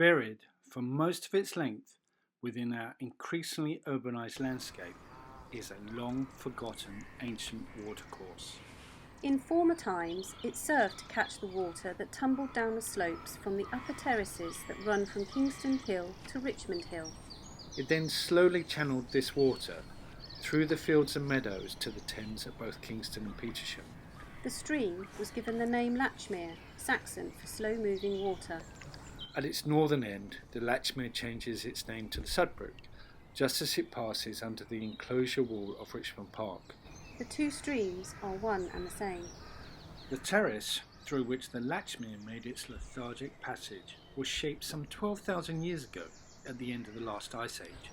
Buried for most of its length within our increasingly urbanised landscape is a long-forgotten ancient watercourse. In former times, it served to catch the water that tumbled down the slopes from the upper terraces that run from Kingston Hill to Richmond Hill. It then slowly channelled this water through the fields and meadows to the Thames at both Kingston and Petersham. The stream was given the name Latchmere, Saxon for slow-moving water. At its northern end, the Latchmere changes its name to the Sudbrook, just as it passes under the enclosure wall of Richmond Park. The two streams are one and the same. The terrace through which the Latchmere made its lethargic passage was shaped some 12,000 years ago at the end of the last ice age.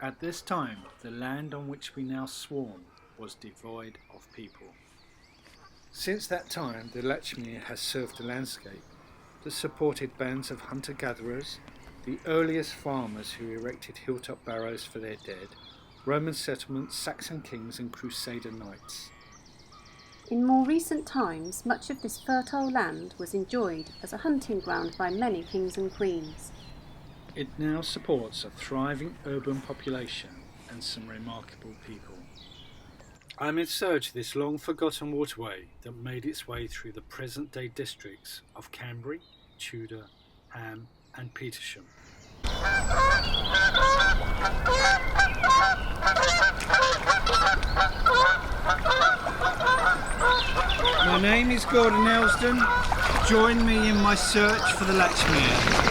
At this time, the land on which we now swarm was devoid of people. Since that time, the Latchmere has served the landscape that supported bands of hunter-gatherers, the earliest farmers who erected hilltop barrows for their dead, Roman settlements, Saxon kings and Crusader knights. In more recent times, much of this fertile land was enjoyed as a hunting ground by many kings and queens. It now supports a thriving urban population and some remarkable people. I'm in search of this long-forgotten waterway that made its way through the present-day districts of Cambrie, Tudor, Ham and Petersham. My name is Gordon Elsden. Join me in my search for the Latchmere.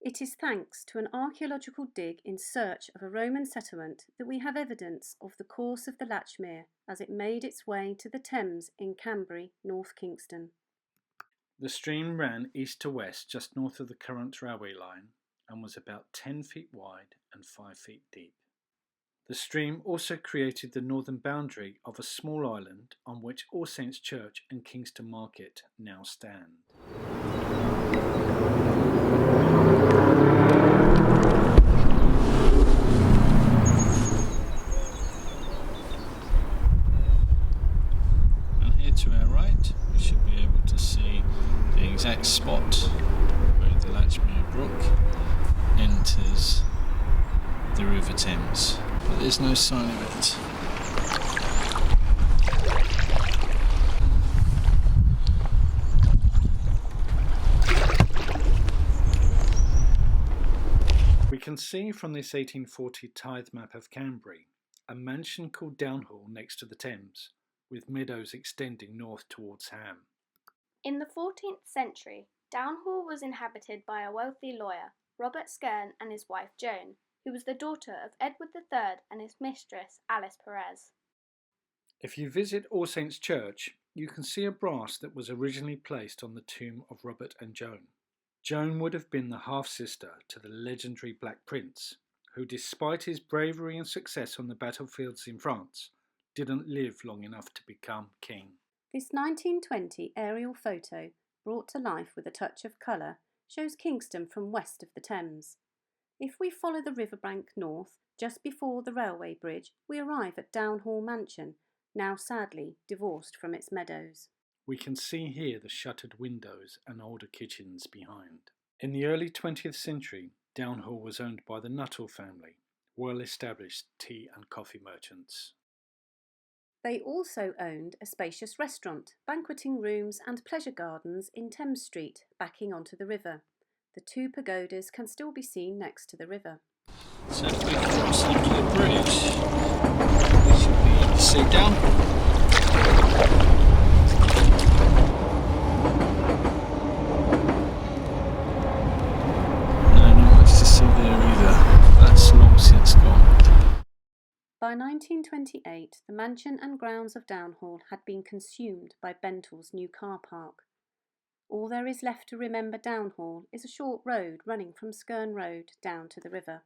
It is thanks to an archaeological dig in search of a Roman settlement that we have evidence of the course of the Latchmere as it made its way to the Thames in Cambrie, North Kingston. The stream ran east to west just north of the current railway line and was about 10 feet wide and 5 feet deep. The stream also created the northern boundary of a small island on which All Saints Church and Kingston Market now stand. And here to our right, we should be able to see the exact spot where the Latchmere Brook enters the River Thames. But there's no sign of it. We can see from this 1840 tithe map of Cambrie a mansion called Downhall next to the Thames, with meadows extending north towards Ham. In the 14th century, Downhall was inhabited by a wealthy lawyer, Robert Skerne, and his wife Joan, who was the daughter of Edward III and his mistress Alice Perez. If you visit All Saints Church, you can see a brass that was originally placed on the tomb of Robert and Joan. Joan would have been the half-sister to the legendary Black Prince, who, despite his bravery and success on the battlefields in France, didn't live long enough to become king. This 1920 aerial photo, brought to life with a touch of colour, shows Kingston from west of the Thames. If we follow the riverbank north, just before the railway bridge, we arrive at Downhall Mansion, now sadly divorced from its meadows. We can see here the shuttered windows and older kitchens behind. In the early 20th century, Downhall was owned by the Nuttall family, well-established tea and coffee merchants. They also owned a spacious restaurant, banqueting rooms and pleasure gardens in Thames Street, backing onto the river. The two pagodas can still be seen next to the river. So if we cross onto the bridge, we should be able to see down. No, not much to see there either. That's long since gone. By 1928, the mansion and grounds of Downhall had been consumed by Bentall's new car park. All there is left to remember Downhall is a short road running from Skerne Road down to the river.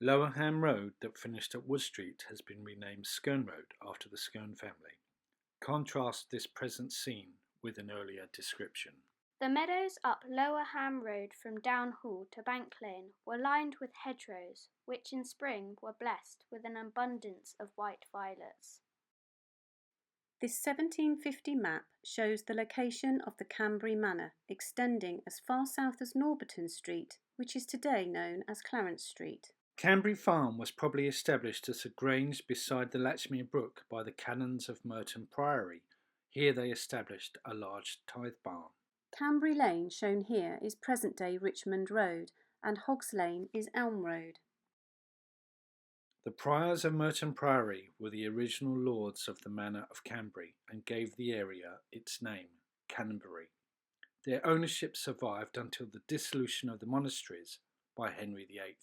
Lower Ham Road that finished at Wood Street has been renamed Skerne Road after the Skerne family. Contrast this present scene with an earlier description. The meadows up Lower Ham Road from Downhall to Bank Lane were lined with hedgerows, which in spring were blessed with an abundance of white violets. This 1750 map shows the location of the Cambrie Manor, extending as far south as Norberton Street, which is today known as Clarence Street. Cambrie Farm was probably established as a grange beside the Latchmere Brook by the canons of Merton Priory. Here they established a large tithe barn. Cambrie Lane, shown here, is present-day Richmond Road, and Hoggs Lane is Elm Road. The priors of Merton Priory were the original lords of the manor of Cambrie and gave the area its name, Canterbury. Their ownership survived until the dissolution of the monasteries by Henry VIII.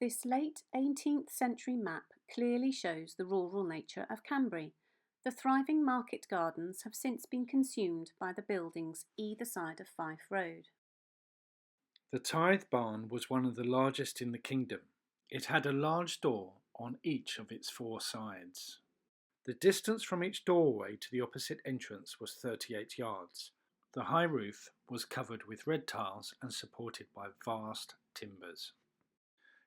This late 18th century map clearly shows the rural nature of Cambrie. The thriving market gardens have since been consumed by the buildings either side of Fife Road. The tithe barn was one of the largest in the kingdom. It had a large door on each of its four sides. The distance from each doorway to the opposite entrance was 38 yards. The high roof was covered with red tiles and supported by vast timbers.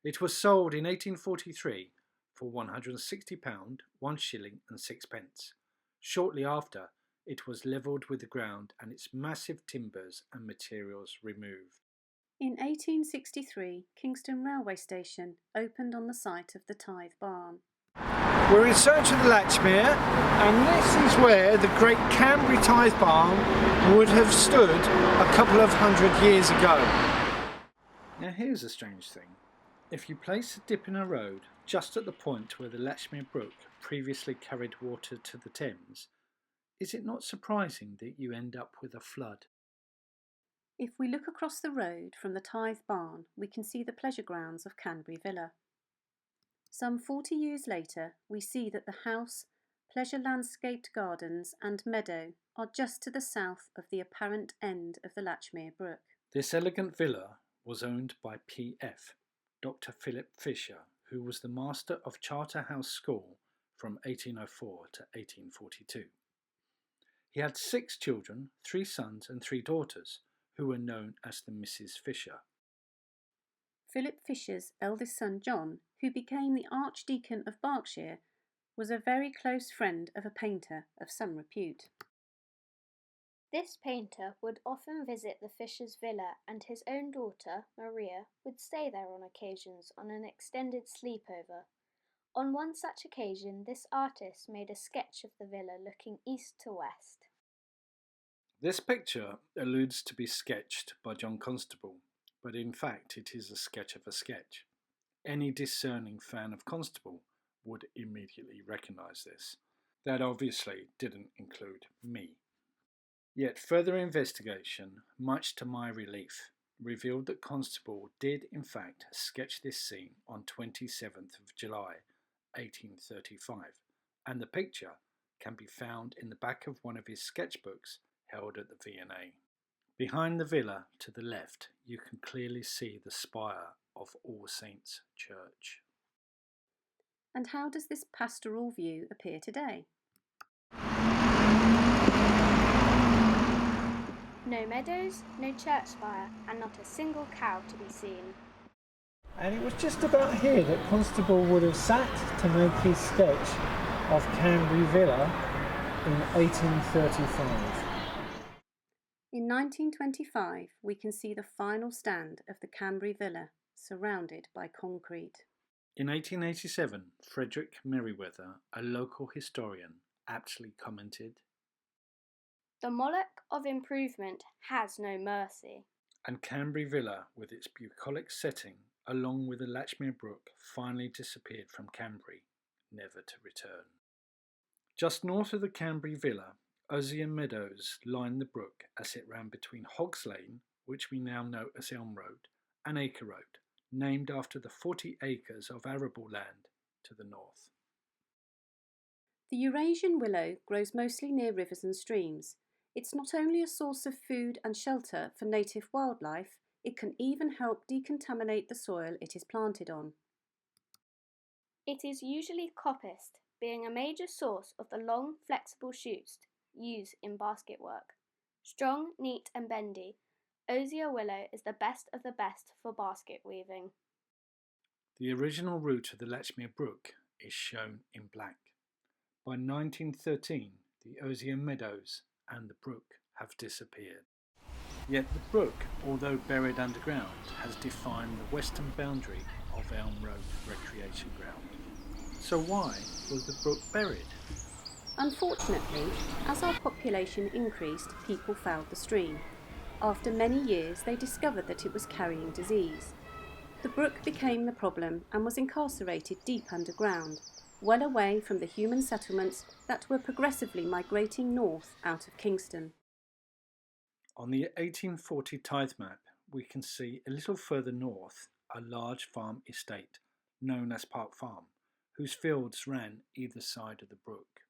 It was sold in 1843 for £160, 1 shilling and 6 pence. Shortly after, it was levelled with the ground and its massive timbers and materials removed. In 1863, Kingston Railway Station opened on the site of the tithe barn. We're in search of the Latchmere, and this is where the great Cambrie tithe barn would have stood a couple of 100 years ago. Now here's a strange thing. If you place a dip in a road just at the point where the Latchmere Brook previously carried water to the Thames, is it not surprising that you end up with a flood? If we look across the road from the tithe barn, we can see the pleasure grounds of Cambrie Villa. Some 40 years later, we see that the house, pleasure landscaped gardens and meadow are just to the south of the apparent end of the Latchmere Brook. This elegant villa was owned by P.F., Dr. Philip Fisher, who was the master of Charterhouse School from 1804 to 1842. He had 6 children, 3 sons and 3 daughters, who were known as the Mrs. Fisher. Philip Fisher's eldest son John, who became the Archdeacon of Berkshire, was a very close friend of a painter of some repute. This painter would often visit the Fishers' villa, and his own daughter, Maria, would stay there on occasions on an extended sleepover. On one such occasion, this artist made a sketch of the villa looking east to west. This picture alludes to be sketched by John Constable, but in fact it is a sketch of a sketch. Any discerning fan of Constable would immediately recognise this. That obviously didn't include me. Yet further investigation, much to my relief, revealed that Constable did in fact sketch this scene on 27th of July 1835, and the picture can be found in the back of one of his sketchbooks held at the V&A. Behind the villa to the left you can clearly see the spire of All Saints Church. And how does this pastoral view appear today? No meadows, no church spire, and not a single cow to be seen. And it was just about here that Constable would have sat to make his sketch of Cambrie Villa in 1835. In 1925, we can see the final stand of the Cambrie Villa, surrounded by concrete. In 1887, Frederick Merriweather, a local historian, aptly commented, "The Moloch of improvement has no mercy." and Cambrie Villa, with its bucolic setting, along with the Latchmere Brook, finally disappeared from Cambrie, never to return. Just north of the Cambrie Villa, Osier Meadows lined the brook as it ran between Hoggs Lane, which we now know as Elm Road, and Acre Road, named after the 40 acres of arable land to the north. The Eurasian willow grows mostly near rivers and streams. It's not only a source of food and shelter for native wildlife, it can even help decontaminate the soil it is planted on. It is usually coppiced, being a major source of the long, flexible shoots used in basket work. Strong, neat and bendy, Osier willow is the best of the best for basket weaving. The original route of the Latchmere Brook is shown in black. By 1913, the Eurasian meadows and the brook have disappeared. Yet the brook, although buried underground, has defined the western boundary of Elm Road recreation ground. So why was the brook buried? Unfortunately, as our population increased, people fouled the stream. After many years, they discovered that it was carrying disease. The brook became the problem and was incarcerated deep underground, well away from the human settlements that were progressively migrating north out of Kingston. On the 1840 tithe map, we can see a little further north a large farm estate known as Park Farm, whose fields ran either side of the brook.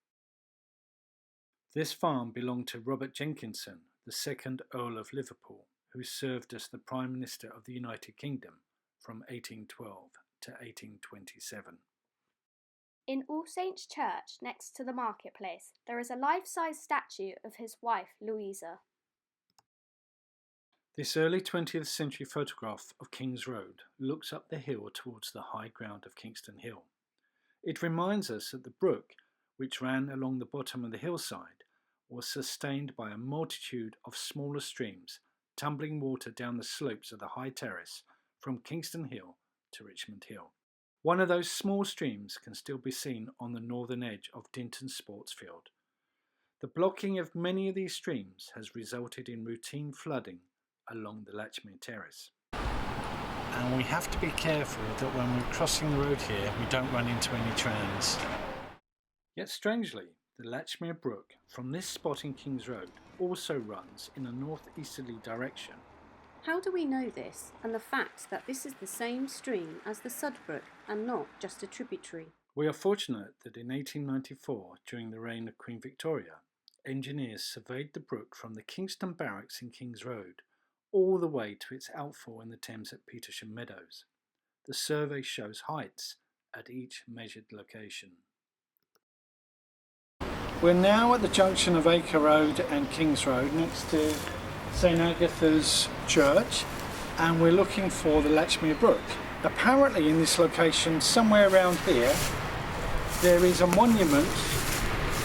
This farm belonged to Robert Jenkinson, the second Earl of Liverpool, who served as the Prime Minister of the United Kingdom from 1812 to 1827. In All Saints' Church, next to the marketplace, there is a life-size statue of his wife, Louisa. This early 20th century photograph of King's Road looks up the hill towards the high ground of Kingston Hill. It reminds us that the brook, which ran along the bottom of the hillside, was sustained by a multitude of smaller streams tumbling water down the slopes of the high terrace from Kingston Hill to Richmond Hill. One of those small streams can still be seen on the northern edge of Dinton Sports Field. The blocking of many of these streams has resulted in routine flooding along the Latchmere terrace. And we have to be careful that when we're crossing the road here we don't run into any trams. Yet strangely, the Latchmere Brook from this spot in King's Road also runs in a northeasterly direction. How do we know this, and the fact that this is the same stream as the Sudbrook and not just a tributary? We are fortunate that in 1894, during the reign of Queen Victoria, engineers surveyed the brook from the Kingston Barracks in King's Road all the way to its outfall in the Thames at Petersham Meadows. The survey shows heights at each measured location. We're now at the junction of Acre Road and King's Road next to St Agatha's Church, and we're looking for the Latchmere Brook. Apparently in this location, somewhere around here, there is a monument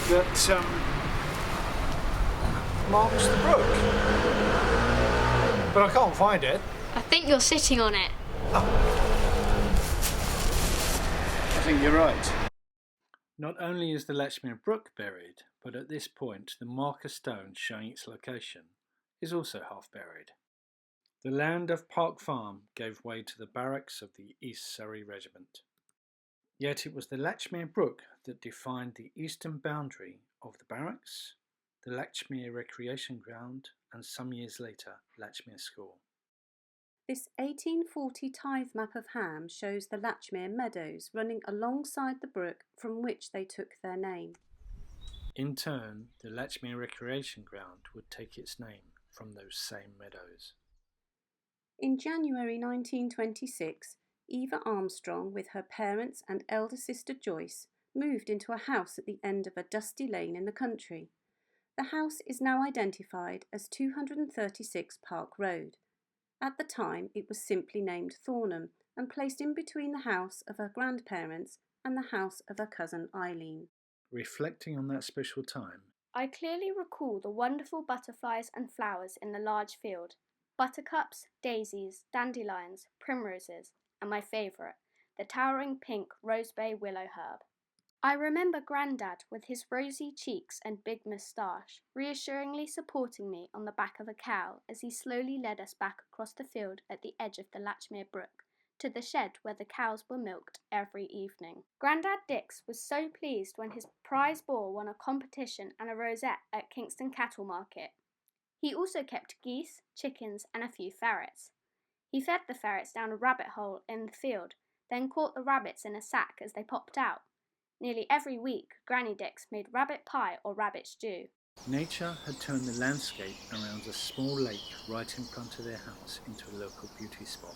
that marks the brook. But I can't find it. I think you're sitting on it. I think you're right. Not only is the Latchmere Brook buried, but at this point the marker stone showing its location is also half buried. The land of Park Farm gave way to the barracks of the East Surrey Regiment. Yet it was the Latchmere Brook that defined the eastern boundary of the barracks, the Latchmere Recreation Ground, and some years later, Latchmere School. This 1840 tithe map of Ham shows the Latchmere meadows running alongside the brook from which they took their name. In turn, the Latchmere Recreation Ground would take its name from those same meadows. In January 1926, Eva Armstrong, with her parents and elder sister Joyce, moved into a house at the end of a dusty lane in the country. The house is now identified as 236 Park Road. At the time, it was simply named Thornham and placed in between the house of her grandparents and the house of her cousin Eileen. Reflecting on that special time, I clearly recall the wonderful butterflies and flowers in the large field. Buttercups, daisies, dandelions, primroses, and my favourite, the towering pink rosebay willow herb. I remember Grandad with his rosy cheeks and big moustache, reassuringly supporting me on the back of a cow as he slowly led us back across the field at the edge of the Latchmere Brook, to the shed where the cows were milked every evening. Grandad Dix was so pleased when his prize boar won a competition and a rosette at Kingston Cattle Market. He also kept geese, chickens, and a few ferrets. He fed the ferrets down a rabbit hole in the field, then caught the rabbits in a sack as they popped out. Nearly every week, Granny Dix made rabbit pie or rabbit stew. nature had turned the landscape around a small lake right in front of their house into a local beauty spot.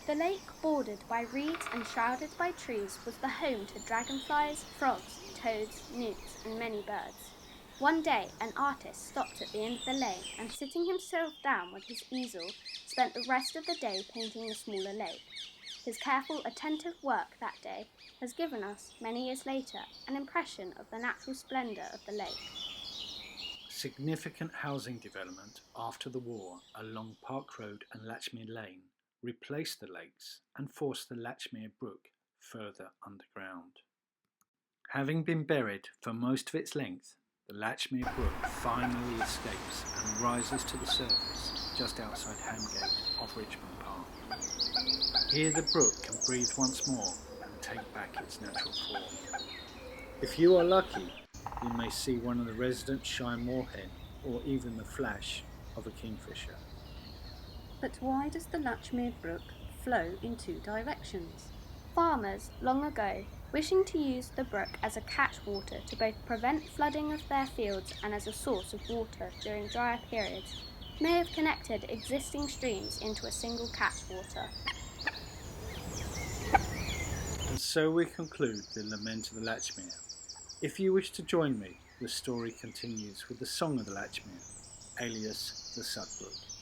The lake, bordered by reeds and shrouded by trees, was the home to dragonflies, frogs, toads, newts, and many birds. One day, an artist stopped at the end of the lane and, sitting himself down with his easel, spent the rest of the day painting the smaller lake. His careful, attentive work that day has given us, many years later, an impression of the natural splendour of the lake. Significant housing development after the war along Park Road and Latchmere Lane replaced the lakes and forced the Latchmere Brook further underground. Having been buried for most of its length, the Latchmere Brook finally escapes and rises to the surface just outside Hamgate of Richmond Park. Here the brook can breathe once more and take back its natural form. If you are lucky, you may see one of the resident shy moorhen or even the flash of a kingfisher. But why does the Latchmere Brook flow in two directions? Farmers, long ago, wishing to use the brook as a catchwater to both prevent flooding of their fields and as a source of water during drier periods, may have connected existing streams into a single catchwater. And so we conclude the Lament of the Latchmere. If you wish to join me, the story continues with the Song of the Latchmere, alias the Sudbrook.